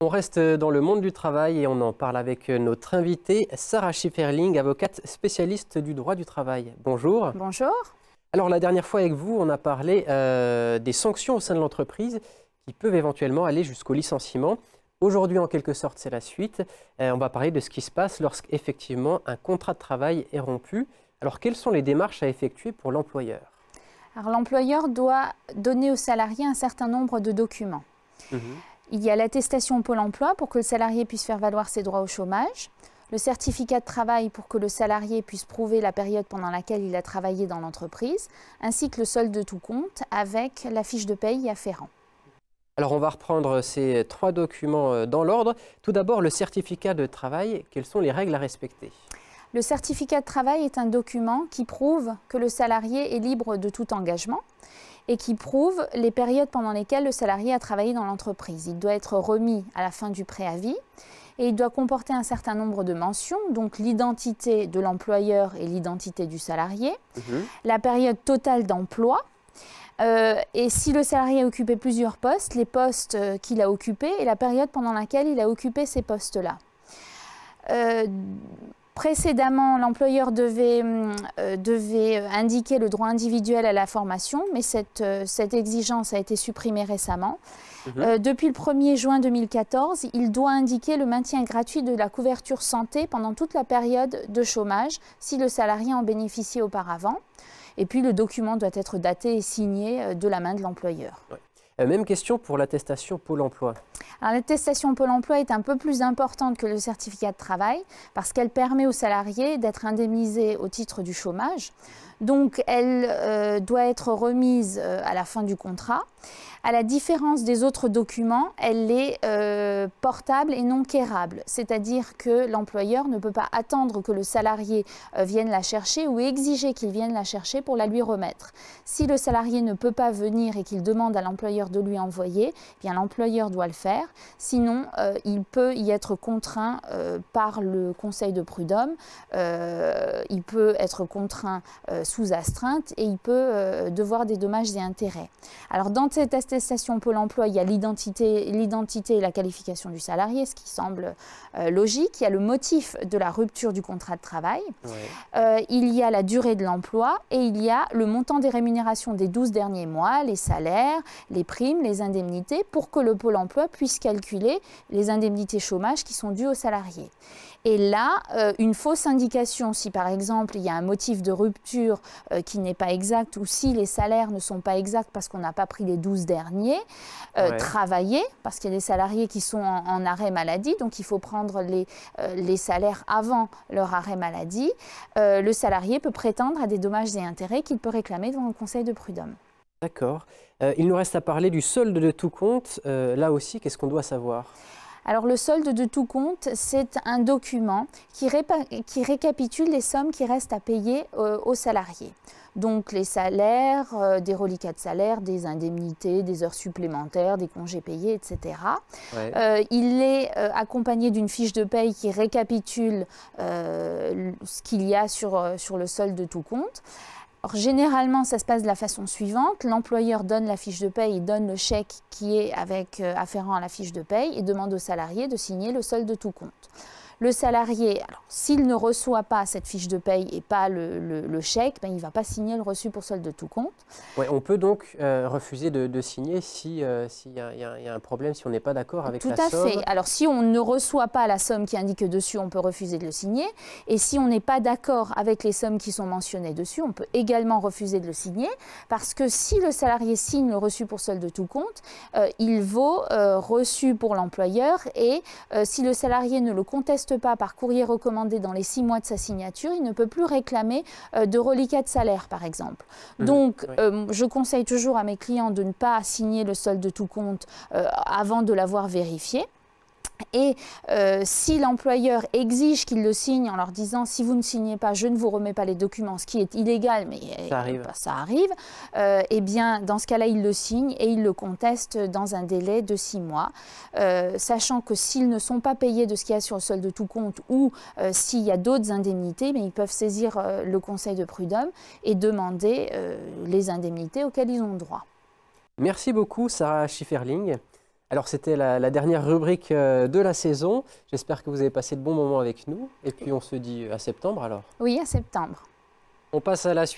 On reste dans le monde du travail et on en parle avec notre invitée Sarah Schifferling, avocate spécialiste du droit du travail. Bonjour. Bonjour. Alors la dernière fois avec vous, on a parlé des sanctions au sein de l'entreprise qui peuvent éventuellement aller jusqu'au licenciement. Aujourd'hui, en quelque sorte, c'est la suite. On va parler de ce qui se passe lorsqu'effectivement un contrat de travail est rompu. Alors quelles sont les démarches à effectuer pour l'employeur? Alors l'employeur doit donner au salarié un certain nombre de documents. Il y a l'attestation Pôle emploi pour que le salarié puisse faire valoir ses droits au chômage, le certificat de travail pour que le salarié puisse prouver la période pendant laquelle il a travaillé dans l'entreprise, ainsi que le solde de tout compte avec la fiche de paye y afférent. Alors on va reprendre ces trois documents dans l'ordre. Tout d'abord, le certificat de travail. Quelles sont les règles à respecter? Le certificat de travail est un document qui prouve que le salarié est libre de tout engagement et qui prouve les périodes pendant lesquelles le salarié a travaillé dans l'entreprise. Il doit être remis à la fin du préavis et il doit comporter un certain nombre de mentions, donc l'identité de l'employeur et l'identité du salarié, la période totale d'emploi, et si le salarié a occupé plusieurs postes, les postes qu'il a occupés et la période pendant laquelle il a occupé ces postes-là. Précédemment, l'employeur devait indiquer le droit individuel à la formation, mais cette exigence a été supprimée récemment. Depuis le 1er juin 2014, il doit indiquer le maintien gratuit de la couverture santé pendant toute la période de chômage, si le salarié en bénéficiait auparavant. Et puis le document doit être daté et signé de la main de l'employeur. Même question pour l'attestation Pôle emploi. L'attestation Pôle emploi est un peu plus importante que le certificat de travail parce qu'elle permet aux salariés d'être indemnisés au titre du chômage. Donc elle doit être remise à la fin du contrat. À la différence des autres documents, elle est portable et non quérable, c'est-à-dire que l'employeur ne peut pas attendre que le salarié vienne la chercher ou exiger qu'il vienne la chercher pour la lui remettre. Si le salarié ne peut pas venir et qu'il demande à l'employeur de lui envoyer, eh bien l'employeur doit le faire, sinon il peut y être contraint par le conseil de prud'homme, il peut être contraint sous astreinte et il peut devoir des dommages et intérêts. Alors dans cette attestation Pôle emploi, il y a l'identité et la qualification du salarié, ce qui semble logique. Il y a le motif de la rupture du contrat de travail. Il y a la durée de l'emploi et il y a le montant des rémunérations des 12 derniers mois, les salaires, les primes, les indemnités, pour que le Pôle emploi puisse calculer les indemnités chômage qui sont dues aux salariés. Et là, une fausse indication, si par exemple il y a un motif de rupture qui n'est pas exact ou si les salaires ne sont pas exacts parce qu'on n'a pas pris les 12 derniers, travailler, parce qu'il y a des salariés qui sont en arrêt maladie, donc il faut prendre les salaires avant leur arrêt maladie, le salarié peut prétendre à des dommages et intérêts qu'il peut réclamer devant le conseil de prud'homme. D'accord. Il nous reste à parler du solde de tout compte. Là aussi, qu'est-ce qu'on doit savoir? Alors le solde de tout compte, c'est un document qui récapitule les sommes qui restent à payer aux salariés. Donc les salaires, des reliquats de salaire, des indemnités, des heures supplémentaires, des congés payés, etc. Il est accompagné d'une fiche de paye qui récapitule ce qu'il y a sur le solde de tout compte. Alors, généralement, ça se passe de la façon suivante. L'employeur donne la fiche de paye, il donne le chèque qui est afférent à la fiche de paye et demande au salarié de signer le solde de tout compte. Le salarié, s'il ne reçoit pas cette fiche de paye et pas le chèque, ben, il ne va pas signer le reçu pour solde de tout compte. On peut donc refuser de signer s'il y a un problème, si on n'est pas d'accord avec la somme. Tout à fait. Alors si on ne reçoit pas la somme qui indique dessus, on peut refuser de le signer. Et si on n'est pas d'accord avec les sommes qui sont mentionnées dessus, on peut également refuser de le signer. Parce que si le salarié signe le reçu pour solde de tout compte, il vaut reçu pour l'employeur. Et si le salarié ne le conteste pas par courrier recommandé dans les 6 mois de sa signature, il ne peut plus réclamer de reliquat de salaire, par exemple. Donc, je conseille toujours à mes clients de ne pas signer le solde de tout compte avant de l'avoir vérifié. Et si l'employeur exige qu'il le signe en leur disant « si vous ne signez pas, je ne vous remets pas les documents », ce qui est illégal, mais ça arrive, eh bien, dans ce cas-là, il le signe et il le conteste dans un délai de 6 mois, sachant que s'ils ne sont pas payés de ce qu'il y a sur le solde de tout compte ou s'il y a d'autres indemnités, mais ils peuvent saisir le conseil de prud'homme et demander les indemnités auxquelles ils ont droit. Merci beaucoup, Sarah Schifferling. Alors c'était la dernière rubrique de la saison. J'espère que vous avez passé de bons moments avec nous. Et puis on se dit à septembre alors. Oui, à septembre. On passe à la suite.